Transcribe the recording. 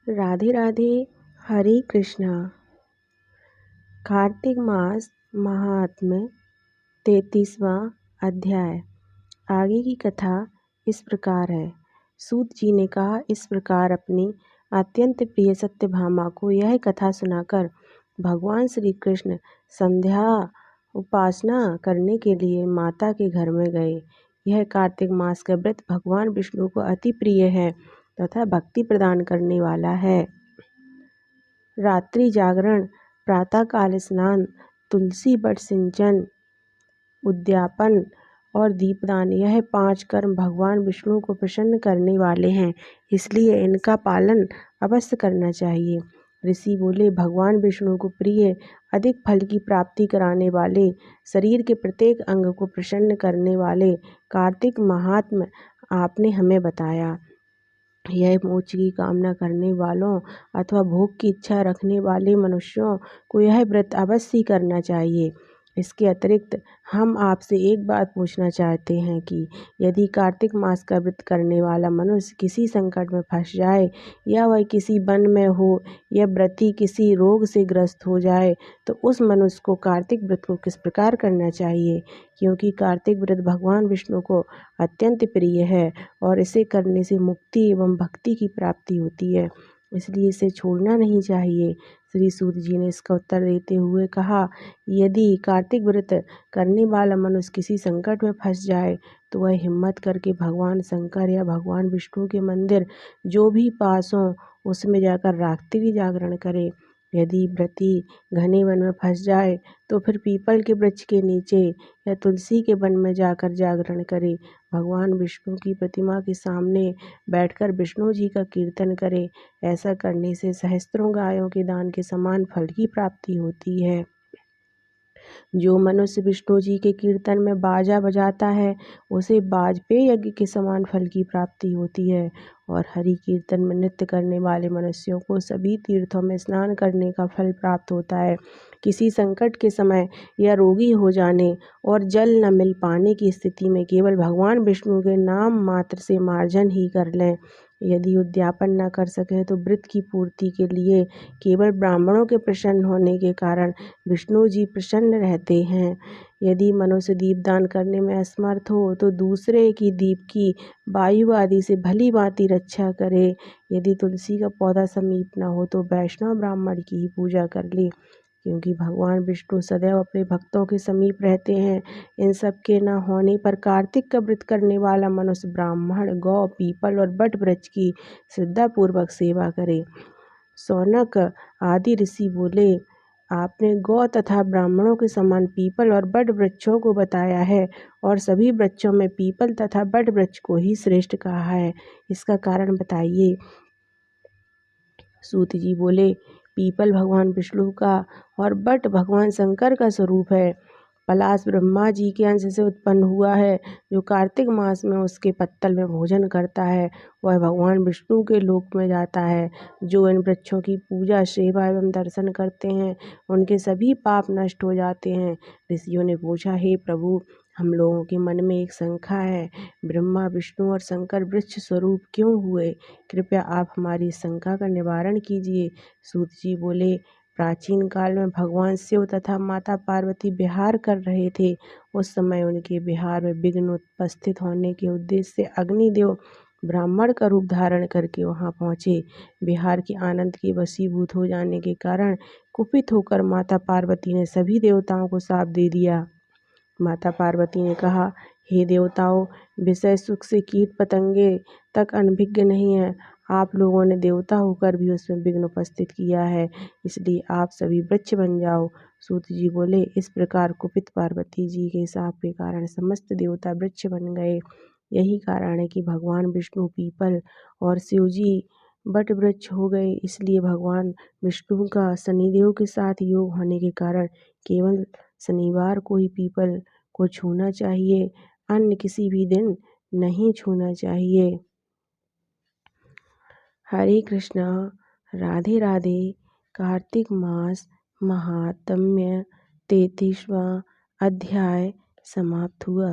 राधे राधे। हरे कृष्णा। कार्तिक मास महात्म्य 33वां अध्याय। आगे की कथा इस प्रकार है। सूत जी ने कहा, इस प्रकार अपनी अत्यंत प्रिय सत्यभामा को यह कथा सुनाकर भगवान श्री कृष्ण संध्या उपासना करने के लिए माता के घर में गए। यह कार्तिक मास का व्रत भगवान विष्णु को अति प्रिय है तथा भक्ति प्रदान करने वाला है। रात्रि जागरण, प्रातःकाल स्नान, तुलसी वट सिंचन, उद्यापन और दीपदान, यह 5 कर्म भगवान विष्णु को प्रसन्न करने वाले हैं, इसलिए इनका पालन अवश्य करना चाहिए। ऋषि बोले, भगवान विष्णु को प्रिय, अधिक फल की प्राप्ति कराने वाले, शरीर के प्रत्येक अंग को प्रसन्न करने वाले कार्तिक महात्म्य आपने हमें बताया। यह मोक्ष की कामना करने वालों अथवा भोग की इच्छा रखने वाले मनुष्यों को यह व्रत अवश्य करना चाहिए। इसके अतिरिक्त हम आपसे एक बात पूछना चाहते हैं कि यदि कार्तिक मास का व्रत करने वाला मनुष्य किसी संकट में फंस जाए या वह किसी वन में हो या व्रती किसी रोग से ग्रस्त हो जाए तो उस मनुष्य को कार्तिक व्रत को किस प्रकार करना चाहिए, क्योंकि कार्तिक व्रत भगवान विष्णु को अत्यंत प्रिय है और इसे करने से मुक्ति एवं भक्ति की प्राप्ति होती है, इसलिए इसे छोड़ना नहीं चाहिए। श्री सूत जी ने इसका उत्तर देते हुए कहा, यदि कार्तिक व्रत करने वाला मनुष्य किसी संकट में फंस जाए तो वह हिम्मत करके भगवान शंकर या भगवान विष्णु के मंदिर जो भी पास हों उसमें जाकर रात्रि जागरण करे। यदि व्रती घने वन में फंस जाए तो फिर पीपल के वृक्ष के नीचे या तुलसी के वन में जाकर जागरण करे। भगवान विष्णु की प्रतिमा के सामने बैठकर विष्णु जी का कीर्तन करे। ऐसा करने से सहस्त्रों गायों के दान के समान फल की प्राप्ति होती है। जो मनुष्य विष्णु जी के कीर्तन में बाजा बजाता है उसे वाजपेय यज्ञ के समान फल की प्राप्ति होती है और हरि कीर्तन में नृत्य करने वाले मनुष्यों को सभी तीर्थों में स्नान करने का फल प्राप्त होता है। किसी संकट के समय या रोगी हो जाने और जल न मिल पाने की स्थिति में केवल भगवान विष्णु के नाम मात्र से मार्जन ही कर लें। यदि उद्यापन न कर सके तो व्रत की पूर्ति के लिए केवल ब्राह्मणों के प्रसन्न होने के कारण विष्णु जी प्रसन्न रहते हैं। यदि मनुष्य दीपदान करने में असमर्थ हो तो दूसरे की दीप की वायु आदि से भली भांति रक्षा करे। यदि तुलसी का पौधा समीप न हो तो वैष्णव ब्राह्मण की ही पूजा कर ले, क्योंकि भगवान विष्णु सदैव अपने भक्तों के समीप रहते हैं। इन सब के न होने पर कार्तिक का व्रत करने वाला मनुष्य ब्राह्मण, गौ, पीपल और बट वृक्ष की श्रद्धापूर्वक सेवा करे। शौनक आदि ऋषि बोले, आपने गौ तथा ब्राह्मणों के समान पीपल और बट वृक्षों को बताया है और सभी वृक्षों में पीपल तथा बट वृक्ष को ही श्रेष्ठ कहा है, इसका कारण बताइए। सूत जी बोले, पीपल भगवान विष्णु का और बट भगवान शंकर का स्वरूप है। पलाश ब्रह्मा जी के अंश से उत्पन्न हुआ है। जो कार्तिक मास में उसके पत्तल में भोजन करता है वह भगवान विष्णु के लोक में जाता है। जो इन वृक्षों की पूजा, सेवा एवं दर्शन करते हैं उनके सभी पाप नष्ट हो जाते हैं। ऋषियों ने पूछा, हे प्रभु, हम लोगों के मन में एक शंका है, ब्रह्मा, विष्णु और शंकर वृक्ष स्वरूप क्यों हुए? कृपया आप हमारी शंका का निवारण कीजिए। सूत जी बोले, प्राचीन काल में भगवान शिव तथा माता पार्वती विहार कर रहे थे। उस समय उनके विहार में विघ्न उपस्थित होने के उद्देश्य से अग्निदेव ब्राह्मण का रूप धारण करके वहां पहुंचे। विहार के आनंद के वशीभूत हो जाने के कारण कुपित होकर माता पार्वती ने सभी देवताओं को शाप दे दिया। माता पार्वती ने कहा, हे देवताओं, विषय सुख से कीट पतंगे तक अनभिज्ञ नहीं है। आप लोगों ने देवता होकर भी उसमें विघ्न उपस्थित किया है, इसलिए आप सभी वृक्ष बन जाओ। सूत जी बोले, इस प्रकार कुपित पार्वती जी के शाप के कारण समस्त देवता वृक्ष बन गए। यही कारण है कि भगवान विष्णु पीपल और शिव जी बट वृक्ष हो गए। इसलिए भगवान विष्णु का शनिदेव के साथ योग होने के कारण केवल शनिवार को ही पीपल को छूना चाहिए, अन्य किसी भी दिन नहीं छूना चाहिए। हरे कृष्णा। राधे राधे। कार्तिक मास महात्म्य 33वां अध्याय समाप्त हुआ।